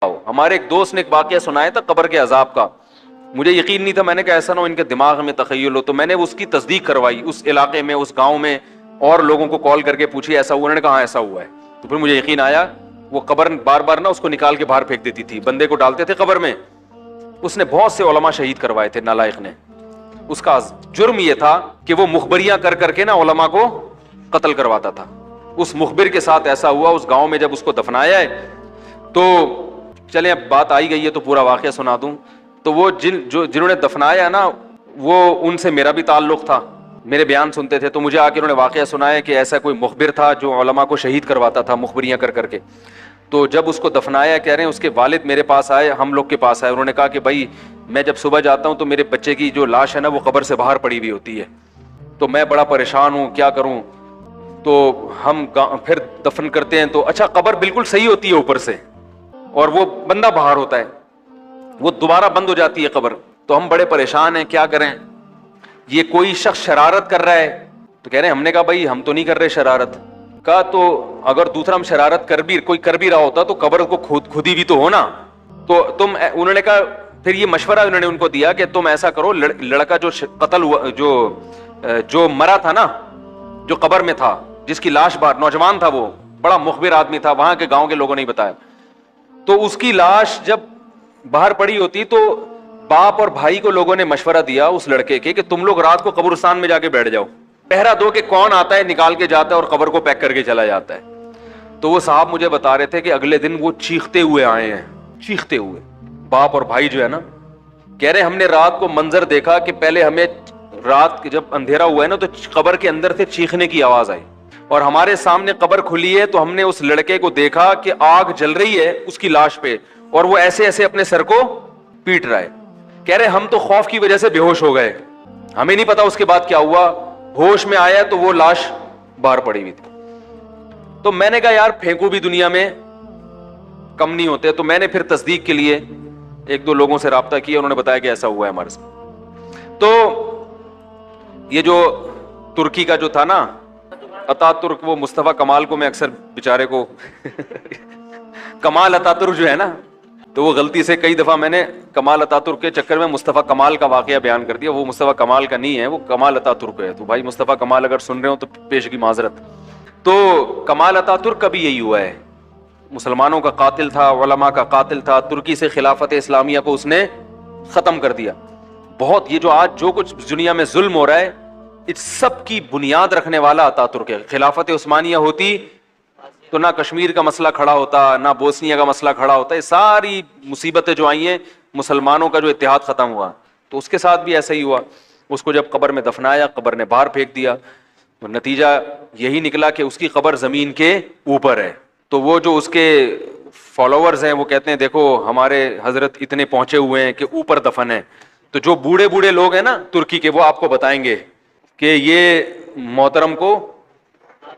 ہمارے ایک دوست نے ایک واقعہ سنایا تھا قبر کے عذاب کا، مجھے یقین نہیں تھا، میں نے کہا ایسا نہ ہو ان کے دماغ میں تخیل ہو، تو میں نے اس کی تصدیق کروائی اس علاقے میں، اس گاؤں میں، اور لوگوں کو کال کر کے پوچھی ایسا ہوا، انہوں نے کہا ہاں ایسا ہوا ہے، تو پھر مجھے یقین آیا۔ وہ قبر بار بار نا اس کو نکال کے باہر پھینک دیتی تھی، بندے کو ڈالتے تھے قبر میں، اس نے بہت سے علماء شہید کروائے تھے نالائق نے۔ اس کا جرم یہ تھا کہ وہ مخبریاں کر کر کے نا علماء کو قتل کرواتا تھا۔ اس مخبر کے ساتھ ایسا ہوا اس گاؤں میں، جب اس کو دفنایا ہے تو چلیں اب بات آئی گئی ہے تو پورا واقعہ سنا دوں۔ تو وہ جنہوں نے دفنایا نا، وہ ان سے میرا بھی تعلق تھا، میرے بیان سنتے تھے، تو مجھے آ کے انہوں نے واقعہ سنایا کہ ایسا کوئی مخبر تھا جو علماء کو شہید کرواتا تھا مخبریاں کر کر کے۔ تو جب اس کو دفنایا، کہہ رہے ہیں اس کے والد میرے پاس آئے، ہم لوگ کے پاس آئے، انہوں نے کہا کہ بھائی میں جب صبح جاتا ہوں تو میرے بچے کی جو لاش ہے نا وہ قبر سے باہر پڑی ہوئی ہوتی ہے، تو میں بڑا پریشان ہوں، کیا کروں؟ تو ہم پھر دفن کرتے ہیں تو اچھا قبر بالکل صحیح ہوتی ہے اوپر سے، اور وہ بندہ باہر ہوتا ہے، وہ دوبارہ بند ہو جاتی ہے قبر، تو ہم بڑے پریشان ہیں، کیا کریں؟ یہ کوئی شخص شرارت کر رہا ہے، تو کہہ رہے ہیں ہم نے کہا بھائی ہم تو نہیں کر رہے شرارت، کہا تو اگر دوسرا ہم شرارت کوئی کر بھی رہا ہوتا تو قبر کو کھودی بھی تو ہونا، تو تم، انہوں نے کہا پھر یہ مشورہ انہوں نے ان کو دیا کہ تم ایسا کرو، لڑکا جو قتل ہوا، جو مرا تھا نا، جو قبر میں تھا، جس کی لاش باہر، نوجوان تھا، وہ بڑا مخبر آدمی تھا، وہاں کے گاؤں کے لوگوں نے بتایا، تو اس کی لاش جب باہر پڑی ہوتی تو باپ اور بھائی کو لوگوں نے مشورہ دیا اس لڑکے کے کہ تم لوگ رات کو قبرستان میں جا کے بیٹھ جاؤ، پہرا دو کہ کون آتا ہے نکال کے جاتا ہے اور قبر کو پیک کر کے چلا جاتا ہے۔ تو وہ صاحب مجھے بتا رہے تھے کہ اگلے دن وہ چیختے ہوئے آئے ہیں، چیختے ہوئے، باپ اور بھائی جو ہے نا، کہہ رہے ہم نے رات کو منظر دیکھا کہ پہلے ہمیں رات جب اندھیرا ہوا ہے نا تو قبر کے اندر سے چیخنے کی آواز آئی، اور ہمارے سامنے قبر کھلی ہے تو ہم نے اس لڑکے کو دیکھا کہ آگ جل رہی ہے اس کی لاش پہ، اور وہ ایسے ایسے اپنے سر کو پیٹ رہا ہے۔ کہہ رہے ہم تو خوف کی وجہ سے بے ہوش ہو گئے، ہمیں نہیں پتا اس کے بعد کیا ہوا، ہوش میں آیا تو وہ لاش باہر پڑی ہوئی تھی۔ تو میں نے کہا یار پھینکو بھی دنیا میں کم نہیں ہوتے، تو میں نے پھر تصدیق کے لیے ایک دو لوگوں سے رابطہ کیا، انہوں نے بتایا کہ ایسا ہوا ہے ہمارے ساتھ۔ تو یہ جو ترکی کا جو تھا نا اتا ترک، وہ مصطفیٰ کمال کو میں اکثر بیچارے کو کمال اتا ترک جو ہے نا، تو وہ غلطی سے کئی دفعہ میں نے کمال اتا ترک کے چکر میں مصطفیٰ کمال کا واقعہ بیان کر دیا، وہ مصطفیٰ کمال کا نہیں ہے، وہ کمال اتا ترک ہے، تو بھائی مصطفیٰ کمال اگر سن رہے ہو تو پیشگی معذرت۔ تو کمال اتا ترک کا بھی یہی ہوا ہے، مسلمانوں کا قاتل تھا، علماء کا قاتل تھا، ترکی سے خلافت اسلامیہ کو اس نے ختم کر دیا۔ بہت یہ جو آج جو کچھ دنیا میں ظلم ہو رہا ہے اس سب کی بنیاد رکھنے والا اتا ترک ہے۔ خلافت عثمانیہ ہوتی تو نہ کشمیر کا مسئلہ کھڑا ہوتا، نہ بوسنیا کا مسئلہ کھڑا ہوتا، یہ ساری مصیبتیں جو آئی ہیں مسلمانوں کا جو اتحاد ختم ہوا، تو اس کے ساتھ بھی ایسا ہی ہوا۔ اس کو جب قبر میں دفنایا، قبر نے باہر پھینک دیا، تو نتیجہ یہی نکلا کہ اس کی قبر زمین کے اوپر ہے۔ تو وہ جو اس کے فالوورز ہیں وہ کہتے ہیں دیکھو ہمارے حضرت اتنے پہنچے ہوئے ہیں کہ اوپر دفن ہے، تو جو بوڑھے بوڑھے لوگ ہیں نا ترکی کے، وہ آپ کو بتائیں گے کہ یہ محترم کو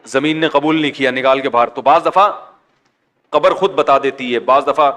زمین نے قبول نہیں کیا، نکال کے باہر۔ تو بعض دفعہ قبر خود بتا دیتی ہے، بعض دفعہ